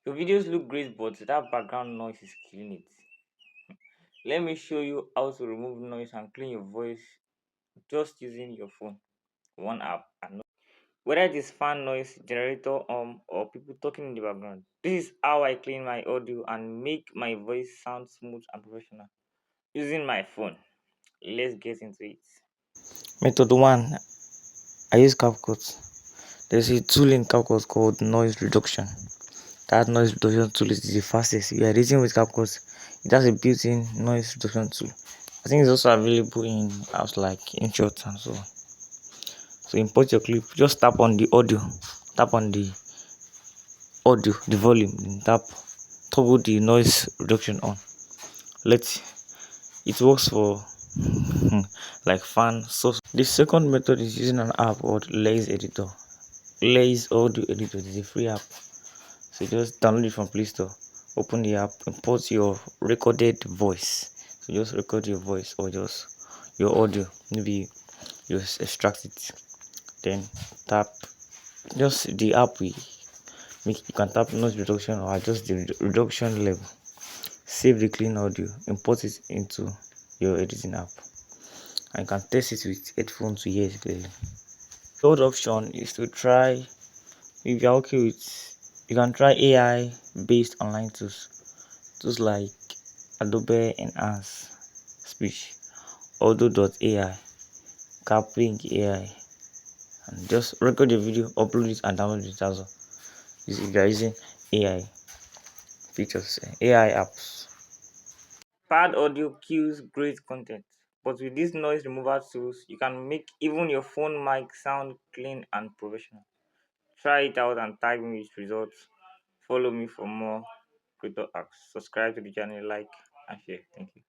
Your videos look great, but that background noise is killing it. Let me show you how to remove noise and clean your voice just using your phone. One app. And whether it is fan noise, generator, or people talking in the background. This is how I clean my audio and make my voice sound smooth and professional using my phone. Let's get into it. Method 1, I use CapCut. There's a tool in CapCut called noise reduction. That noise reduction tool is the fastest. If you are editing with CapCut, it has a built-in noise reduction tool. I think it's also available in apps like InShot and so on. So import your clip, just tap on the audio, tap on the audio, the volume, then tap toggle the noise reduction on. Let it works for like fan. So the second method is using an app called Lace Editor. Lace Audio Editor is a free app. So just download it from Play Store. Open the app, import your recorded voice. So just record your voice or just your audio. Maybe you extract it. Then tap just the app we make. You can tap noise reduction or adjust the reduction level. Save the clean audio, import it into your editing app. And you can test it with headphones to hear it clearly. Third option is to try, if you're okay with, you can try AI based online tools like Adobe Enhance Speech, Auto.ai, Capring AI, and just record your video, upload it, and download it as well. If you're using AI features, AI apps. Pad audio kills great content, but with these noise removal tools, you can make even your phone mic sound clean and professional. Try it out and tag me with results. Follow me for more creator hacks. Subscribe to the channel, like, and share. Thank you.